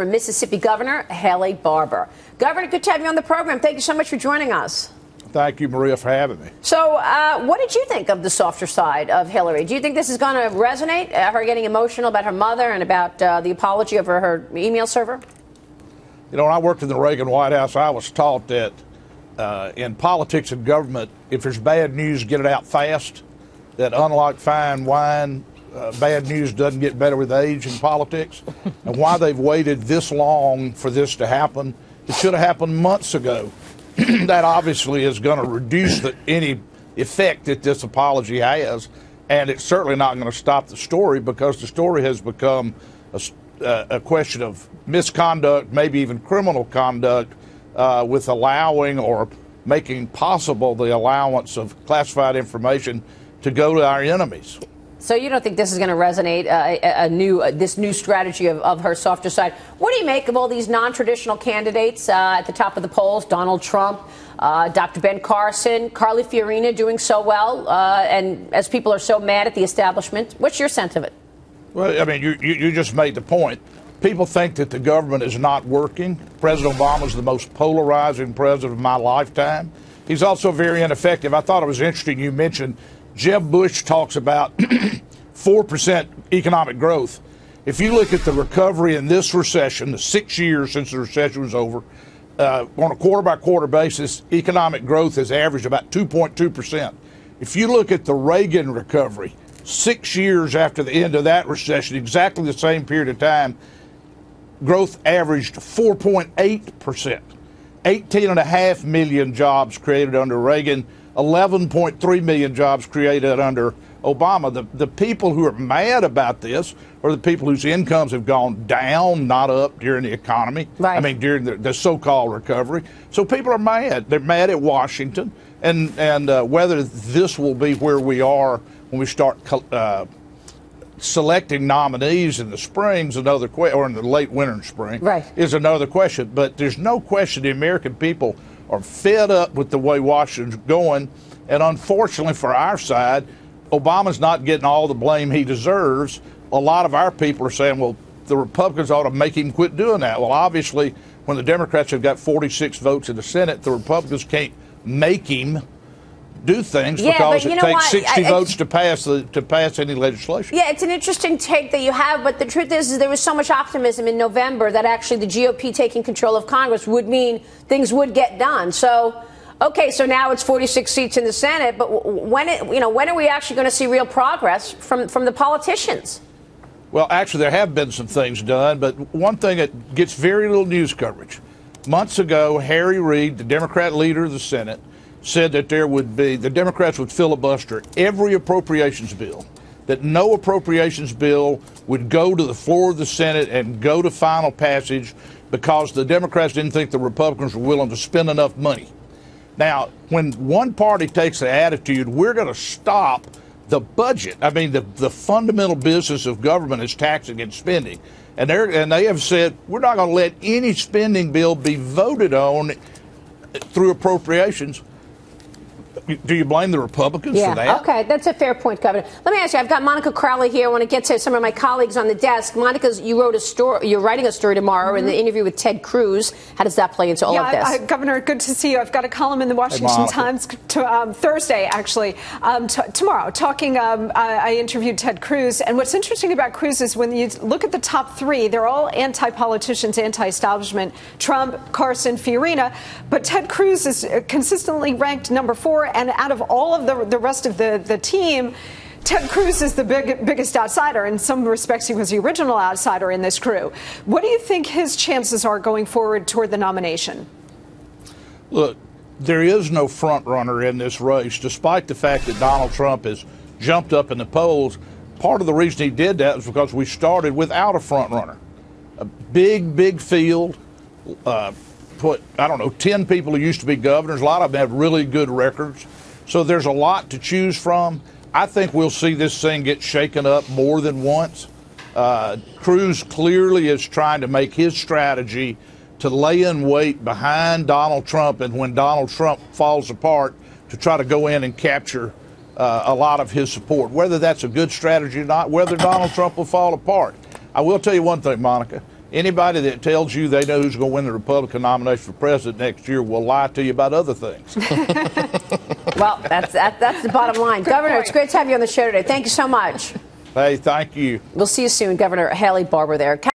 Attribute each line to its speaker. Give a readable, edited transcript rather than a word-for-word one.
Speaker 1: Mississippi Governor Haley Barbour. Governor, good to have you on the program. Thank you so much for joining us.
Speaker 2: Thank you, Maria, for having me.
Speaker 1: So what did you think of the softer side of Hillary? Do you think this is going to resonate, her getting emotional about her mother and about the apology over her email server?
Speaker 2: You know, when I worked in the Reagan White House, I was taught that in politics and government, if there's bad news, get it out fast. That unlike fine wine, bad news doesn't get better with age in politics. And why they've waited this long for this to happen, it should have happened months ago. That obviously is going to reduce any effect that this apology has, and it's certainly not going to stop the story, because the story has become a question of misconduct, maybe even criminal conduct, with allowing or making possible the allowance of classified information to go to our enemies.
Speaker 1: So you don't think this is going to resonate, this new strategy of her softer side? What do you make of all these non-traditional candidates at the top of the polls? Donald Trump, Dr. Ben Carson, Carly Fiorina doing so well, and as people are so mad at the establishment. What's your sense of it?
Speaker 2: Well, I mean, you just made the point. People think that the government is not working. President Obama is the most polarizing president of my lifetime. He's also very ineffective. I thought it was interesting you mentioned Jeb Bush talks about 4% economic growth. If you look at the recovery in this recession, the 6 years since the recession was over, on a quarter-by-quarter basis, economic growth has averaged about 2.2%. If you look at the Reagan recovery, 6 years after the end of that recession, exactly the same period of time, growth averaged 4.8%. 18.5 million jobs created under Reagan, 11.3 million jobs created under Obama. The people who are mad about this are the people whose incomes have gone down, not up, during the economy.
Speaker 1: Right.
Speaker 2: I mean, during the so-called recovery. So people are mad. They're mad at Washington. And whether this will be where we are when we start selecting nominees in the springs, another or in the late winter and spring,
Speaker 1: right, is
Speaker 2: another question. But there's no question the American people are fed up with the way Washington's going, and unfortunately for our side, Obama's not getting all the blame he deserves. A lot of our people are saying, well, the Republicans ought to make him quit doing that. Well, obviously, when the Democrats have got 46 votes in the Senate, the Republicans can't make him do things, because it takes 60 votes to pass any legislation.
Speaker 1: Yeah, it's an interesting take that you have, but the truth is there was so much optimism in November that actually the GOP taking control of Congress would mean things would get done. So, okay, so now it's 46 seats in the Senate, but when are we actually going to see real progress from the politicians?
Speaker 2: Well, actually, there have been some things done, but one thing that gets very little news coverage. Months ago, Harry Reid, the Democrat leader of the Senate, said that the Democrats would filibuster every appropriations bill, that no appropriations bill would go to the floor of the Senate and go to final passage because the Democrats didn't think the Republicans were willing to spend enough money. Now, when one party takes the attitude, we're going to stop the budget, I mean, the fundamental business of government is taxing and spending. And they have said, we're not going to let any spending bill be voted on through appropriations. Do you blame the Republicans for that?
Speaker 1: Okay, that's a fair point, Governor. Let me ask you, I've got Monica Crowley here. I want to get to some of my colleagues on the desk. Monica, you're writing a story tomorrow in the interview with Ted Cruz. How does that play into all of this?
Speaker 3: Governor, good to see you. I've got a column in the Washington Times Thursday, actually, tomorrow, talking, I interviewed Ted Cruz. And what's interesting about Cruz is when you look at the top three, they're all anti-politicians, anti-establishment, Trump, Carson, Fiorina. But Ted Cruz is consistently ranked number 4. And out of all of the rest of the team, Ted Cruz is the biggest outsider. In some respects, he was the original outsider in this crew. What do you think his chances are going forward toward the nomination?
Speaker 2: Look, there is no front runner in this race, despite the fact that Donald Trump has jumped up in the polls. Part of the reason he did that was because we started without a front runner. A big field. Put, 10 people who used to be governors. A lot of them have really good records. So there's a lot to choose from. I think we'll see this thing get shaken up more than once. Cruz clearly is trying to make his strategy to lay in wait behind Donald Trump, and when Donald Trump falls apart, to try to go in and capture a lot of his support. Whether that's a good strategy or not, whether Donald Trump will fall apart. I will tell you one thing, Monica. Anybody that tells you they know who's going to win the Republican nomination for president next year will lie to you about other things.
Speaker 1: Well, that's the bottom line. Governor, it's great to have you on the show today. Thank you so much.
Speaker 2: Hey, thank you.
Speaker 1: We'll see you soon, Governor Haley Barbour there.